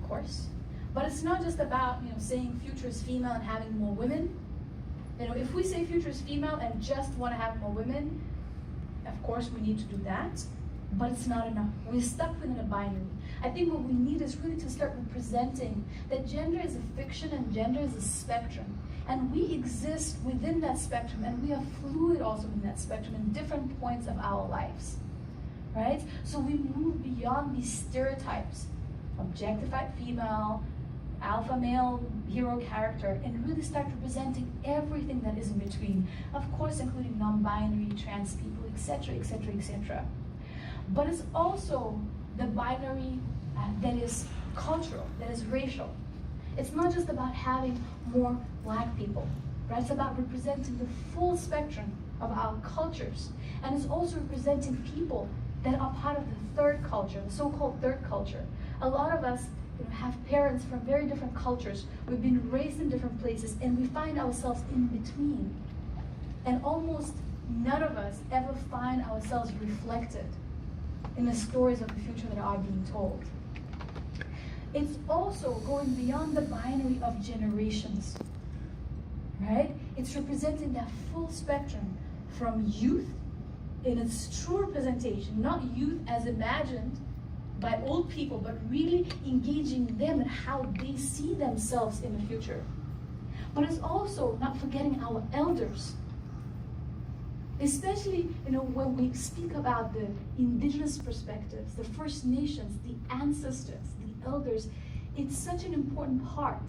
course. But it's not just about, saying future is female and having more women. If we say future is female and just want to have more women, of course we need to do that, but it's not enough. We're stuck within a binary. I think what we need is really to start representing that gender is a fiction and gender is a spectrum. And we exist within that spectrum, and we are fluid also in that spectrum in different points of our lives, right? So we move beyond these stereotypes, objectified female, alpha male hero character, and really start representing everything that is in between. Of course, including non-binary, trans people, etc., etc., etc. But it's also the binary that is cultural, that is racial. It's not just about having more black people, right? It's about representing the full spectrum of our cultures. And it's also representing people that are part of the third culture, the so-called third culture. A lot of us have parents from very different cultures. We've been raised in different places, and we find ourselves in between. And almost none of us ever find ourselves reflected in the stories of the future that are being told. It's also going beyond the binary of generations, right? It's representing that full spectrum from youth in its true representation, not youth as imagined by old people, but really engaging them and how they see themselves in the future. But it's also not forgetting our elders. Especially, when we speak about the indigenous perspectives, the First Nations, the ancestors, the elders, it's such an important part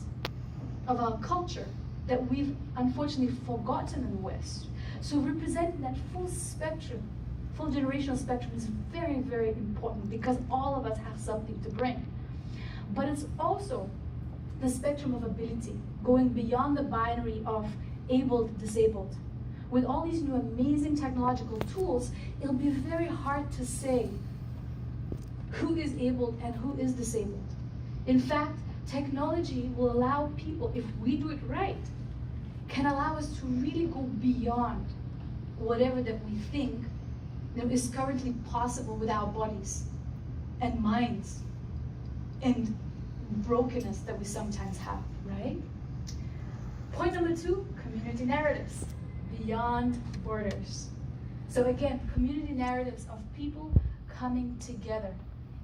of our culture that we've unfortunately forgotten in the West. So representing that full spectrum, full generational spectrum is very, very important because all of us have something to bring. But it's also the spectrum of ability, going beyond the binary of able to disabled. With all these new amazing technological tools, it'll be very hard to say who is able and who is disabled. In fact, technology will allow people, if we do it right, can allow us to really go beyond whatever that we think is currently possible with our bodies and minds and brokenness that we sometimes have, right? Point number 2, community narratives. Beyond borders. So again, community narratives of people coming together.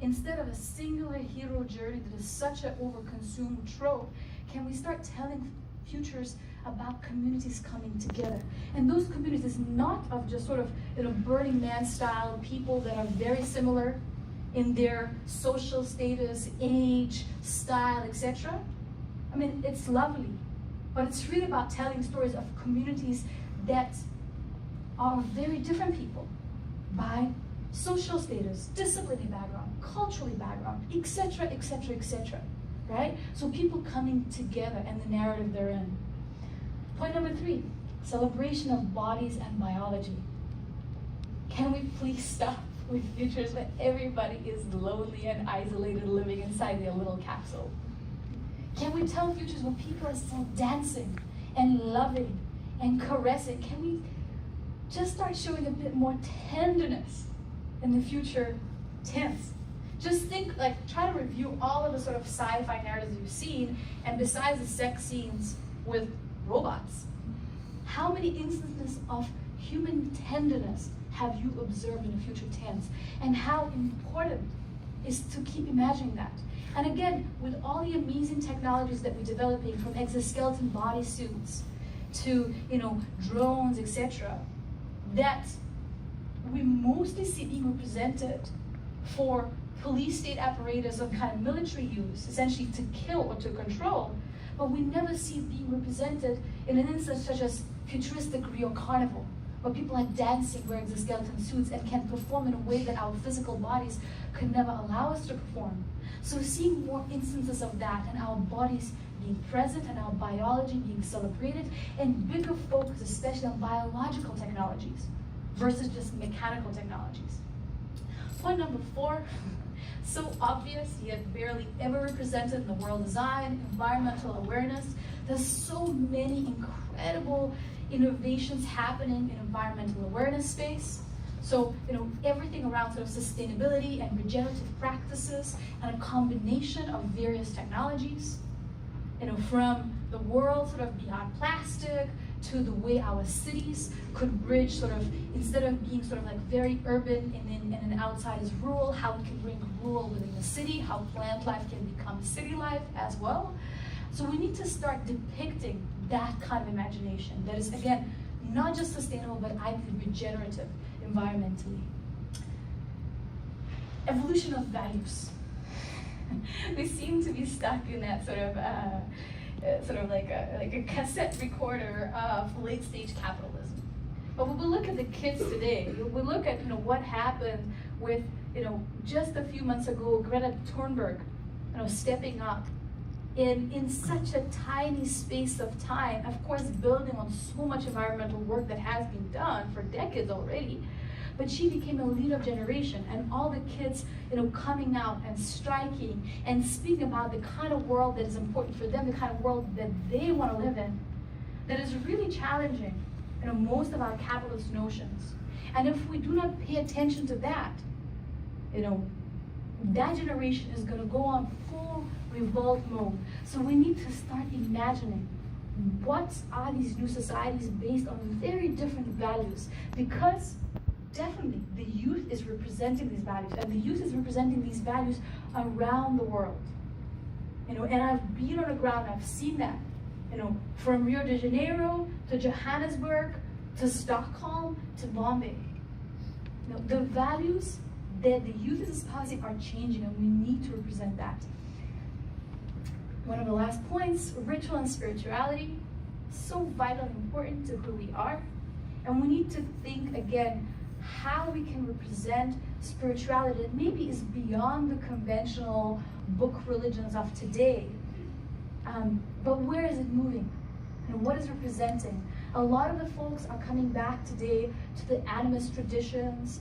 Instead of a singular hero journey that is such an overconsumed trope, can we start telling futures about communities coming together? And those communities not of just sort of Burning Man style people that are very similar in their social status, age, style, etc. I mean, it's lovely, but it's really about telling stories of communities that are very different people by social status, disciplinary background, culturally background, etc., etc., etc., right? So people coming together and the narrative they're in. Point number 3, celebration of bodies and biology. Can we please stop with futures where everybody is lonely and isolated living inside their little capsule? Can we tell futures where people are still dancing and loving and caressing? Can we just start showing a bit more tenderness in the future tense? Just think, try to review all of the sort of sci-fi narratives you've seen, and besides the sex scenes with robots, how many instances of human tenderness have you observed in the future tense? And how important is to keep imagining that? And again, with all the amazing technologies that we're developing, from exoskeleton bodysuits to drones, etc., that we mostly see being represented for police state apparatus of kind of military use, essentially to kill or to control, but we never see it being represented in an instance such as futuristic Rio Carnival, where people are dancing wearing exoskeleton suits and can perform in a way that our physical bodies could never allow us to perform. So seeing more instances of that and our bodies being present and our biology being celebrated, and bigger focus especially on biological technologies versus just mechanical technologies. Point number 4, so obvious yet barely ever represented in the world design, environmental awareness. There's so many incredible innovations happening in environmental awareness space. So, everything around sort of sustainability and regenerative practices and a combination of various technologies, from the world sort of beyond plastic to the way our cities could bridge sort of, instead of being sort of like very urban and then outside is rural, how we can bring rural within the city, how plant life can become city life as well. So we need to start depicting that kind of imagination that is, again, not just sustainable, but I think regenerative environmentally. Evolution of values. We seem to be stuck in that sort of like a cassette recorder of late stage capitalism. But when we look at the kids today, we look at what happened with just a few months ago, Greta Thunberg, stepping up in such a tiny space of time, of course building on so much environmental work that has been done for decades already. But she became a leader of generation, and all the kids, coming out and striking and speaking about the kind of world that is important for them, the kind of world that they want to live in, that is really challenging, most of our capitalist notions. And if we do not pay attention to that, that generation is going to go on full revolt mode. So we need to start imagining what are these new societies based on very different values, because definitely the youth is representing these values, and the youth is representing these values around the world. And I've been on the ground, I've seen that, from Rio de Janeiro to Johannesburg to Stockholm to Bombay. The values that the youth is espousing are changing, and we need to represent that. One of the last points, ritual and spirituality, so vital and important to who we are. And we need to think again how we can represent spirituality that maybe is beyond the conventional book religions of today. But where is it moving? And what is it representing? A lot of the folks are coming back today to the animist traditions,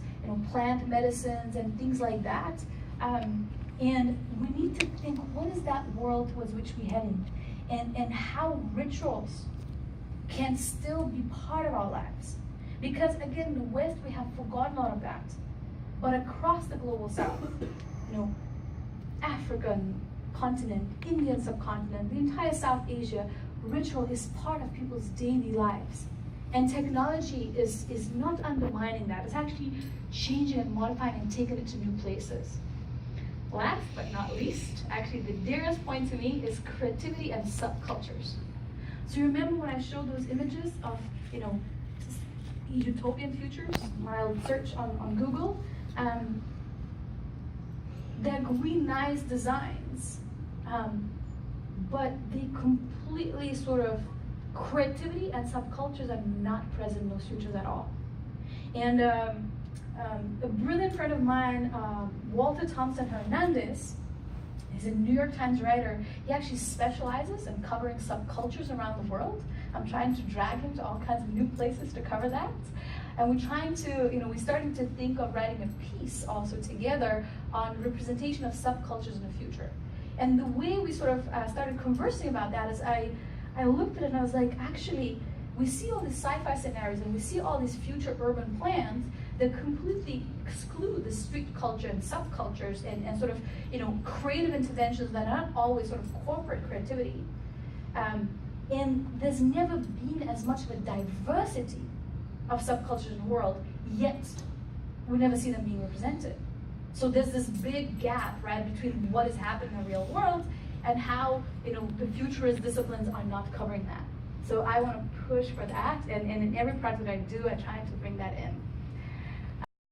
plant medicines and things like that. And we need to think, what is that world towards which we're heading? And how rituals can still be part of our lives. Because again, in the West, we have forgotten all of that. But across the global South, African continent, Indian subcontinent, the entire South Asia, ritual is part of people's daily lives. And technology is not undermining that. It's actually changing and modifying and taking it to new places. Last but not least, actually the dearest point to me is creativity and subcultures. So you remember when I showed those images of, utopian futures, I'll search on Google, they're really nice designs, but they completely sort of, creativity and subcultures are not present in those futures at all. And a brilliant friend of mine, Walter Thompson Hernandez, he's a New York Times writer. He actually specializes in covering subcultures around the world. I'm trying to drag him to all kinds of new places to cover that. And we're trying to, we're starting to think of writing a piece also together on representation of subcultures in the future. And the way we sort of started conversing about that is I looked at it and I was like, actually, we see all these sci-fi scenarios and we see all these future urban plans that completely exclude the street culture and subcultures and sort of, creative interventions that are not always sort of corporate creativity. And there's never been as much of a diversity of subcultures in the world, yet we never see them being represented. So there's this big gap, right, between what is happening in the real world and how, the futurist disciplines are not covering that. So I want to push for that, and in every project I do, I try to bring that in.